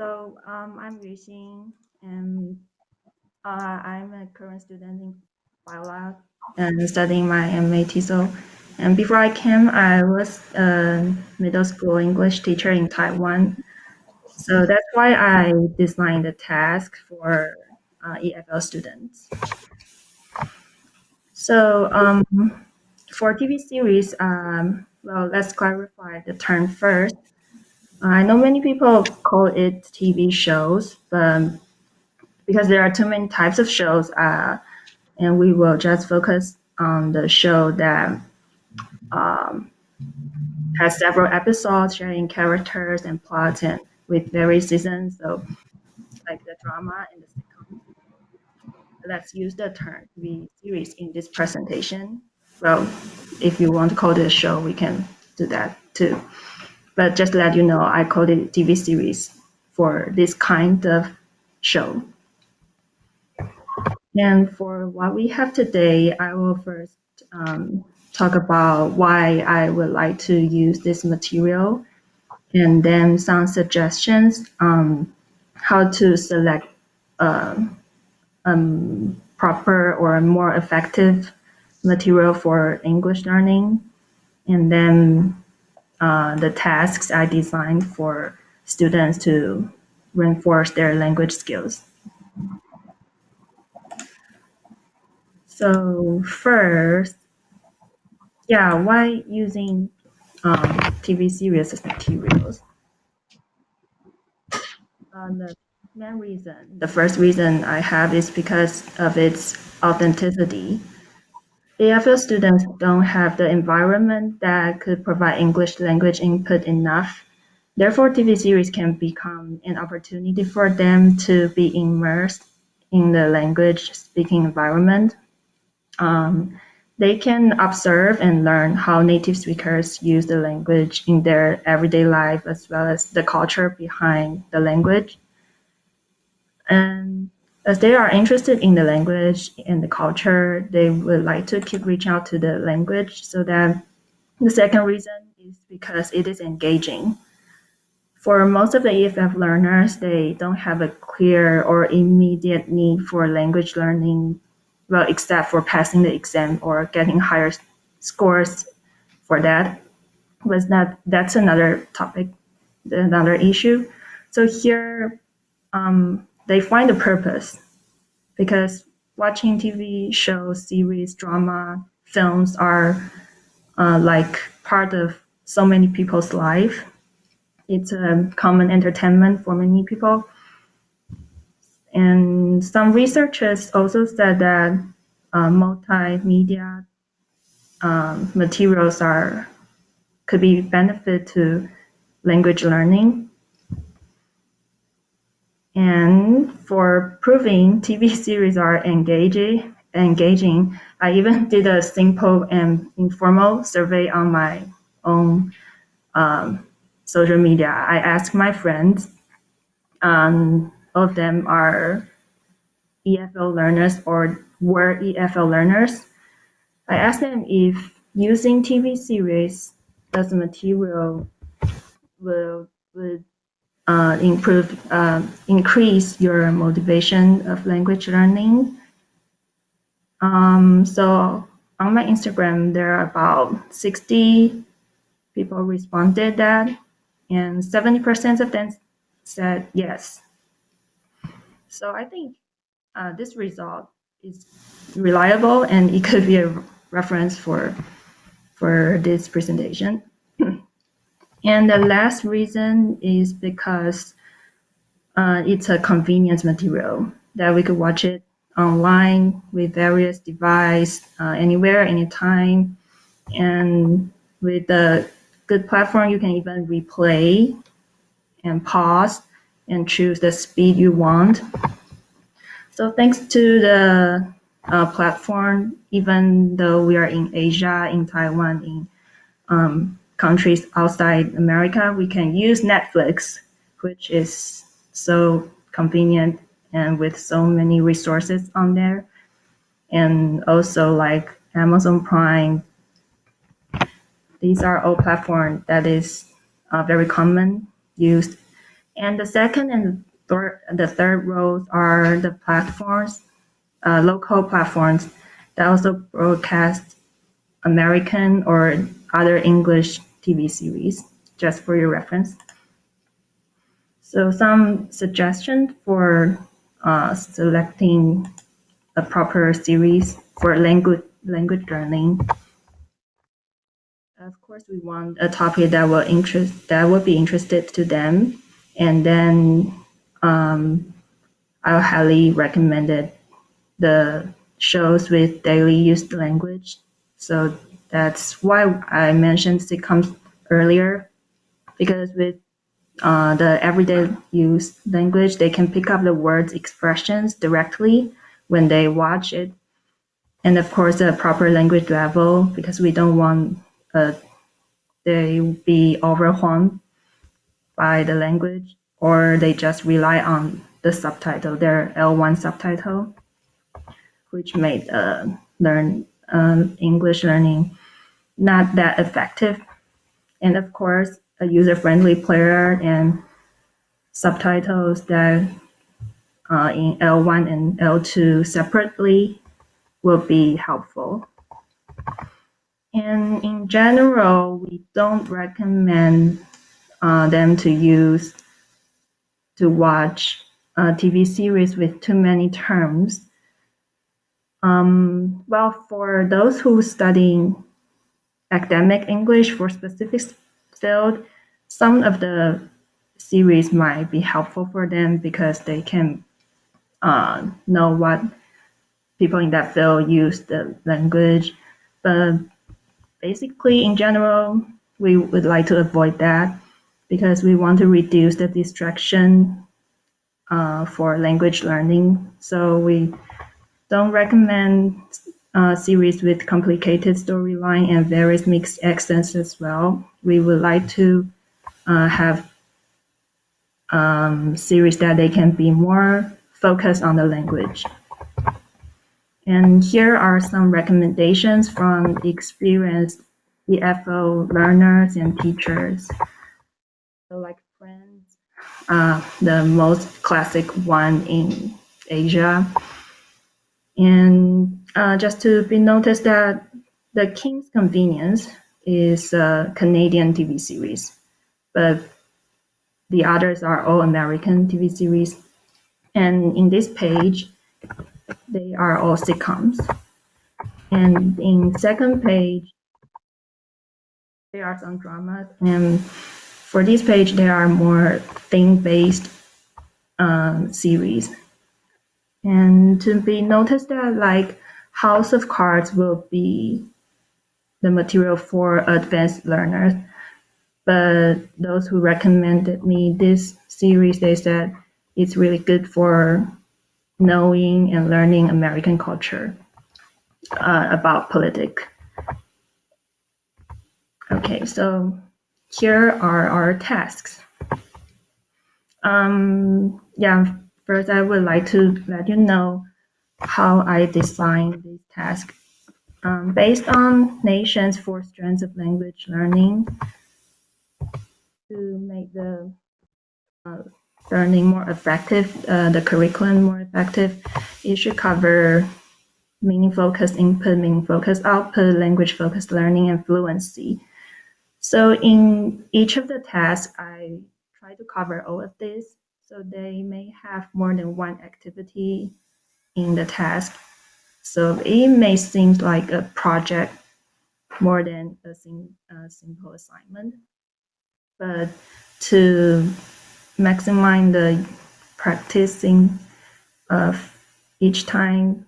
I'm Yuxing, and I'm a current student in biology and studying my MA TESOL. And before I came, I was a middle school English teacher in Taiwan. So that's why I designed the task for EFL students. So for TV series, well, let's clarify the term first. I know many people call it TV shows, but because there are too many types of shows, and we will just focus on the show that um, has several episodes sharing characters and plots and with various seasons. So, like the drama and the sitcom. Let's use the term TV series in this presentation. Well, if you want to call it a show, we can do that too. But just to let you know, I called it TV series for this kind of show. And for what we have today, I will first talk about why I would like to use this material, and then some suggestions on how to select proper or more effective material for English learning, and then the tasks I designed for students to reinforce their language skills. So first, why using TV series as materials? The first reason I have is because of its authenticity. EFL students don't have the environment that could provide English language input enough. Therefore, TV series can become an opportunity for them to be immersed in the language speaking environment. They can observe and learn how native speakers use the language in their everyday life, as well as the culture behind the language. And as they are interested in the language and the culture, they would like to keep reaching out to the language. So that the second reason is because it is engaging. For most of the EFF learners, they don't have a clear or immediate need for language learning, well, except for passing the exam or getting higher scores for that. But that's another topic, another issue. So here, they find a purpose because watching TV shows, series, drama, films are like part of so many people's life. It's a common entertainment for many people. And some researchers also said that multimedia materials could be benefit to language learning. And for proving TV series are engaging, I even did a simple and informal survey on my own social media. I asked my friends, all of them are EFL learners or were EFL learners. I asked them if using TV series as a material would increase your motivation of language learning. So on my Instagram, there are about 60 people responded that, and 70% of them said yes. So I think this result is reliable, and it could be a reference for this presentation. And the last reason is because it's a convenience material that we could watch it online with various device, anywhere, anytime. And with a good platform, you can even replay and pause and choose the speed you want. So thanks to the platform, even though we are in Asia, in Taiwan, in countries outside America, we can use Netflix, which is so convenient and with so many resources on there. And also like Amazon Prime, these are all platforms that is very common used And the second and the third rows are the platforms, local platforms that also broadcast American or other English TV series, just for your reference. So some suggestions for selecting a proper series for language learning. Of course, we want a topic that will be interested to them, and then I highly recommended the shows with daily used language. So that's why I mentioned sitcoms earlier, because with the everyday use language, they can pick up the words expressions directly when they watch it. And of course, a proper language level, because we don't want they be overwhelmed by the language, or they just rely on the subtitle, their L1 subtitle, which made English learning not that effective. And of course, a user-friendly player and subtitles that in L1 and L2 separately will be helpful. And in general, we don't recommend them to watch a TV series with too many terms. Well, for those who study academic English for specific field, some of the series might be helpful for them because they can know what people in that field use the language. But basically, in general, we would like to avoid that because we want to reduce the distraction for language learning. So we don't recommend series with complicated storyline and various mixed accents as well. We would like to have series that they can be more focused on the language. And here are some recommendations from experienced EFL learners and teachers. So like Friends, the most classic one in Asia. And just to be noticed that The King's Convenience is a Canadian TV series, but the others are all American TV series. And in this page, they are all sitcoms. And in second page, there are some dramas. And for this page, there are more theme-based series. And to be noticed that like House of Cards will be the material for advanced learners. But those who recommended me this series, they said it's really good for knowing and learning American culture about politics. Okay, so here are our tasks. First I would like to let you know how I designed this task. Based on nation's 4 strands of language learning, to make the learning more effective, the curriculum more effective, it should cover meaning-focused input, meaning-focused output, language-focused learning, and fluency. So in each of the tasks, I try to cover all of this. So they may have more than one activity in the task. So it may seem like a project more than a simple assignment. But to maximize the practicing of each time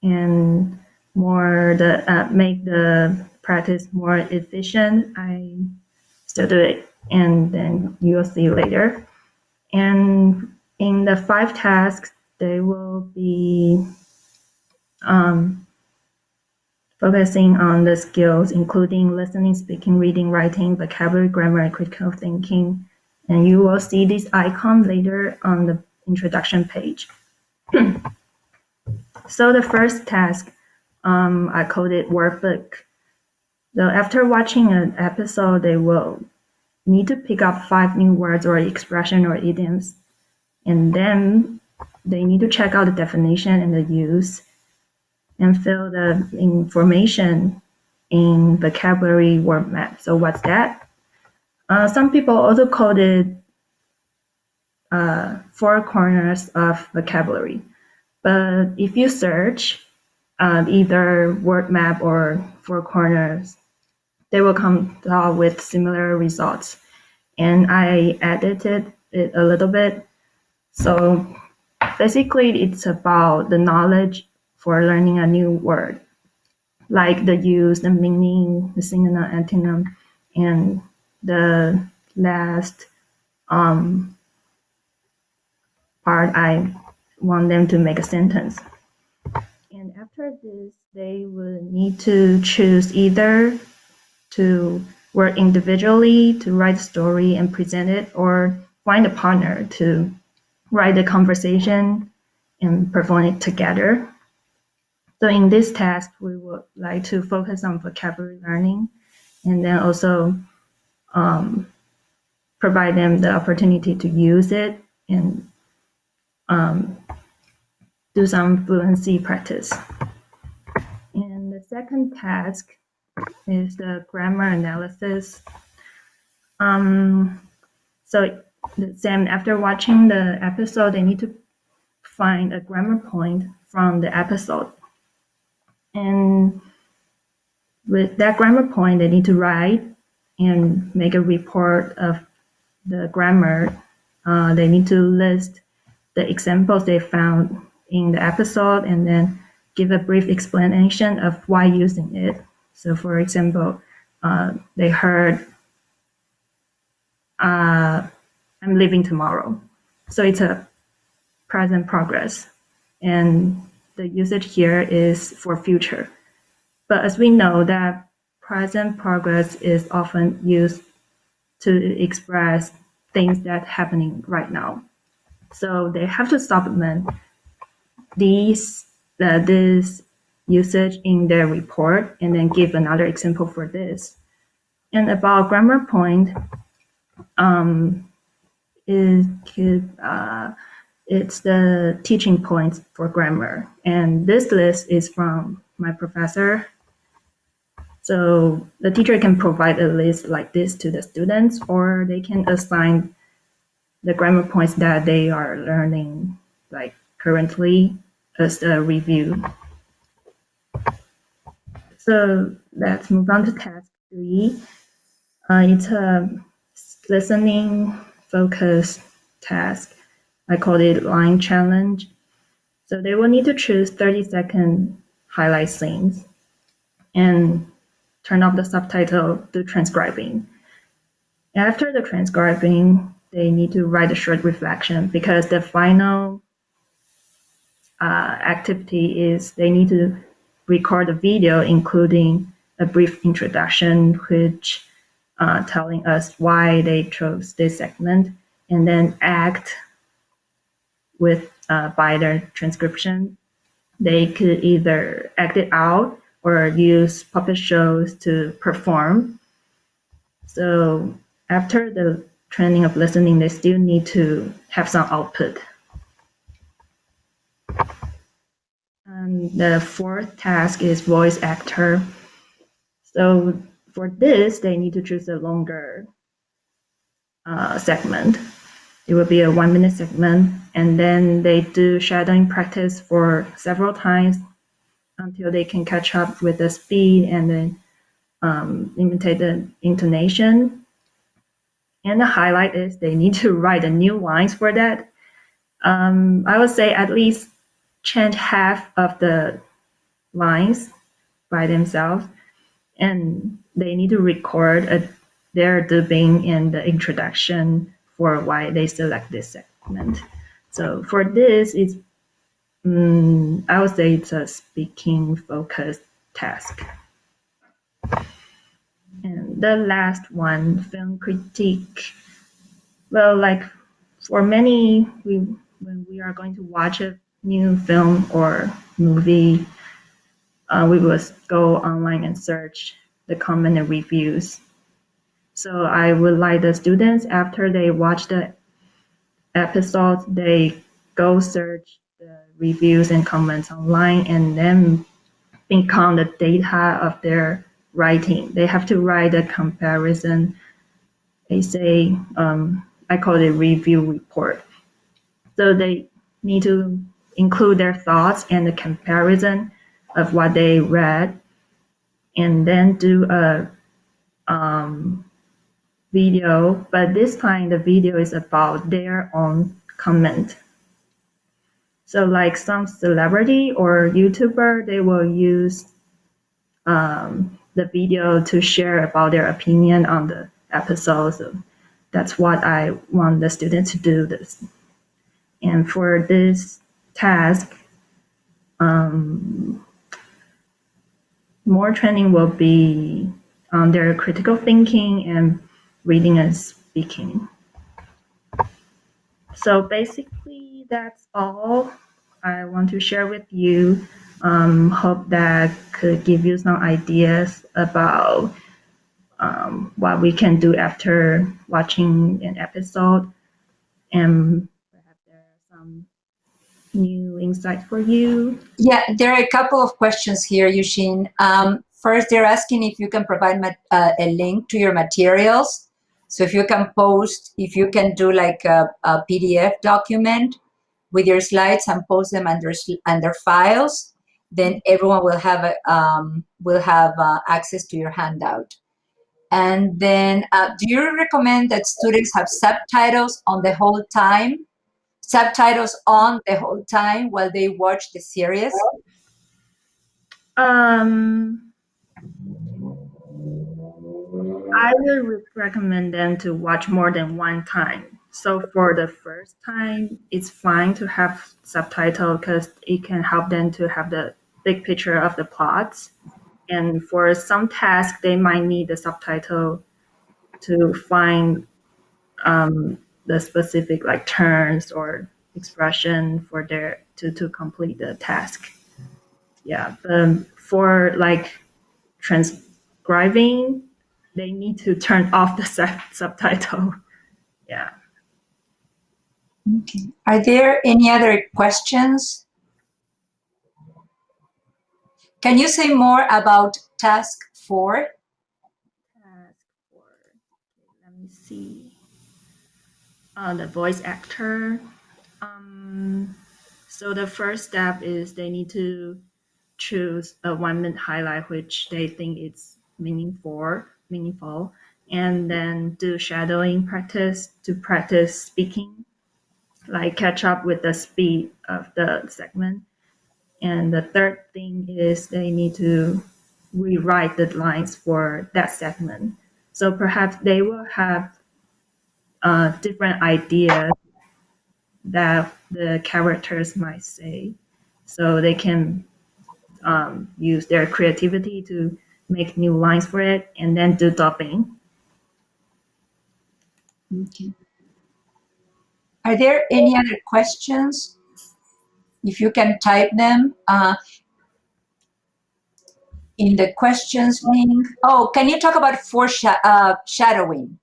and make the practice more efficient, I still do it, and then you'll see later. And in the 5 tasks, they will be focusing on the skills, including listening, speaking, reading, writing, vocabulary, grammar, and critical thinking. And you will see this icon later on the introduction page. So the first task, I called it workbook. So after watching an episode, they will need to pick up 5 new words or expression or idioms, and then they need to check out the definition and the use and fill the information in vocabulary word map. So what's that? Some people also call it 4 corners of vocabulary. But if you search either word map or 4 corners, they will come out with similar results. And I edited it a little bit. So basically, it's about the knowledge for learning a new word, like the use, the meaning, the synonym, antonym, and the last part, I want them to make a sentence. And after this, they will need to choose either to work individually to write a story and present it, or find a partner to write the conversation and perform it together. So in this task, we would like to focus on vocabulary learning, and then also provide them the opportunity to use it and do some fluency practice. And the second task is the grammar analysis. So Sam, after watching the episode, they need to find a grammar point from the episode. And with that grammar point, they need to write and make a report of the grammar. They need to list the examples they found in the episode and then give a brief explanation of why using it. So for example, they heard, I'm leaving tomorrow. So it's a present progress. And the usage here is for future. But as we know that present progress is often used to express things that happening right now. So they have to supplement this usage in their report and then give another example for this. And about grammar point, it's the teaching points for grammar. And this list is from my professor. So the teacher can provide a list like this to the students, or they can assign the grammar points that they are learning like currently as a review. So let's move on to task 3. It's a listening focus task. I call it line challenge. So they will need to choose 30-second highlight scenes and turn off the subtitle to transcribing. After the transcribing, they need to write a short reflection, because the final activity is they need to record a video including a brief introduction which telling us why they chose this segment, and then act with by their transcription. They could either act it out or use puppet shows to perform. So after the training of listening, they still need to have some output. And the 4th task is voice actor. So for this, they need to choose a longer segment. It will be a 1-minute segment, and then they do shadowing practice for several times until they can catch up with the speed and then imitate the intonation. And the highlight is they need to write the new lines for that. I would say at least change half of the lines by themselves, and they need to record their dubbing and the introduction for why they select this segment. So for this, it's I would say it's a speaking focused task. And the last one, film critique. Well, like for many, when we are going to watch a new film or movie, we will go online and search the comment and reviews. So I would like the students, after they watch the episode, they go search the reviews and comments online and then become the data of their writing. They have to write a comparison. They say, I call it review report. So they need to include their thoughts and the comparison of what they read, and then do a video. But this time the video is about their own comment. So like some celebrity or YouTuber, they will use the video to share about their opinion on the episode. So that's what I want the student to do this. And for this task, more training will be on their critical thinking and reading and speaking. So basically, that's all I want to share with you. Hope that could give you some ideas about what we can do after watching an episode, and perhaps there are some new insights for you. Yeah, there are a couple of questions here, Eugene. First, they're asking if you can provide a link to your materials. So if you can post, if you can do like a PDF document with your slides and post them under files, then everyone will have access to your handout. And then, do you recommend that students have subtitles on the whole time? Subtitles on the whole time while they watch the series? I would recommend them to watch more than one time. So for the first time, it's fine to have subtitle because it can help them to have the big picture of the plots. And for some tasks, they might need the subtitle to find the specific like terms or expression for their to complete the task. Yeah, but for like transcribing, they need to turn off the subtitle. Yeah. Okay. Are there any other questions? Can you say more about task 4? Task 4. Okay, let me see. The voice actor. So the first step is they need to choose a 1-minute highlight which they think is meaningful, and then do shadowing practice to practice speaking, like catch up with the speed of the segment. And the third thing is they need to rewrite the lines for that segment. So perhaps they will have different ideas that the characters might say. So they can use their creativity to make new lines for it and then do dubbing. Okay. Are there any other questions? If you can type them in the questions link. Oh, can you talk about shadowing?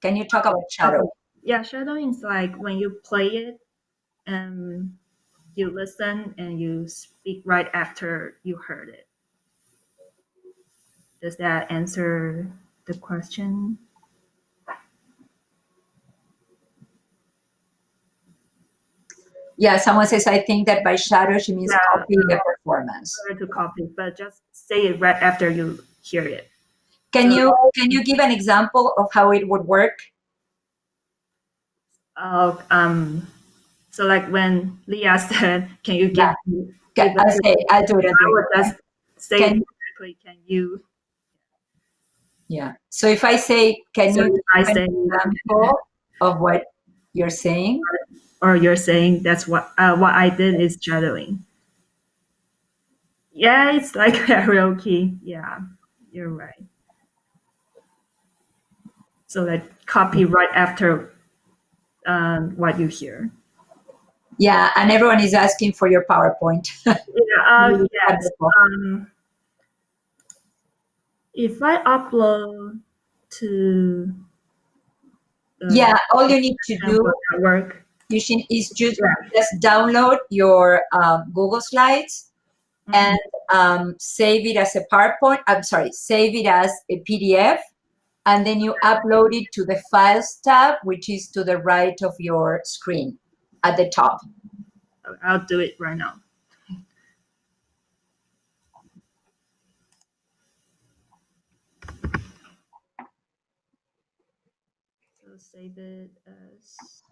Can you talk about shadowing? Yeah, shadowing is like when you play it and you listen and you speak right after you heard it. Does that answer the question? Yeah, someone says, I think that by shadow, she means copying a performance. To copy, but just say it right after you hear it. Can you give an example of how it would work? So like when Leah said, "Can you give?" Yeah. I'll do it. I would just say exactly. Can you? Yeah. So if I say, "Can you give an example of what you're saying?" Or you're saying that's what I did is shadowing. Yeah, it's like karaoke. Yeah, you're right. So like copy right after what you hear. Yeah, and everyone is asking for your PowerPoint. Yeah, yes. If I upload to Yeah, all you need to do, will that work? Yushin, is just Yeah. download your Google Slides Mhm. and save it as a PowerPoint. I'm sorry, save it as a PDF, and then you upload it to the Files tab, which is to the right of your screen at the top. I'll do it right now. So save it as.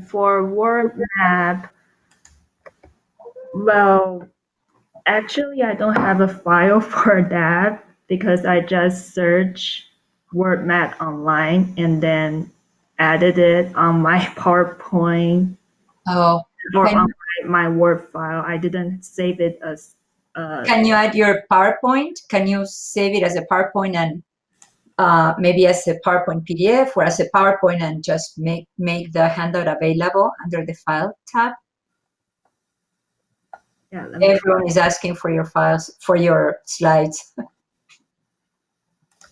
For word map, well, actually, I don't have a file for that because I just searched word map online and then added it on my PowerPoint Oh, or can, on my Word file. I didn't save it as. can you add your PowerPoint? Can you save it as a PowerPoint and maybe as a PowerPoint PDF or as a PowerPoint and just make the handout available under the File tab? Yeah, let me. Everyone is asking for your files, for your slides.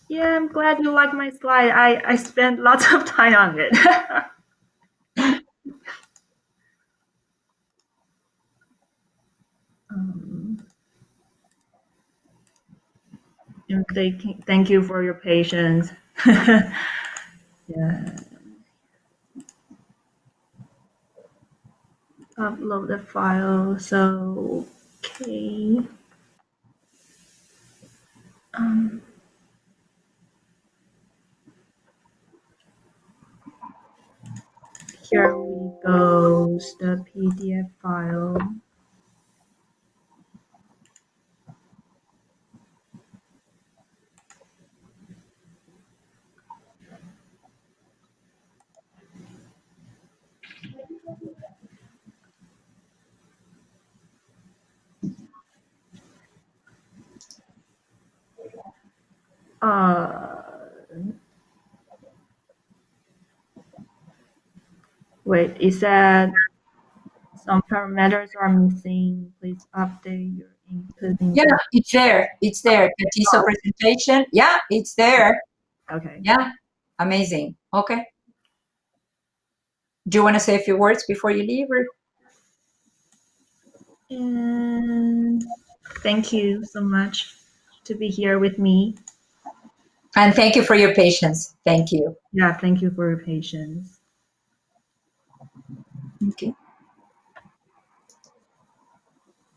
Yeah, I'm glad you like my slide. I spent lots of time on it. um, and thank you for your patience. Yeah, upload the file. So, okay. Um, Here we goes the PDF file. Uh, Wait, it said some parameters are missing. Please update your input Yeah, into. it's there. It's there. Catizo presentation. Yeah, it's there. Okay. Yeah, amazing. Okay. Do you want to say a few words before you leave? Or? And thank you so much to be here with me. And thank you for your patience. Thank you. Yeah, thank you for your patience. Okay.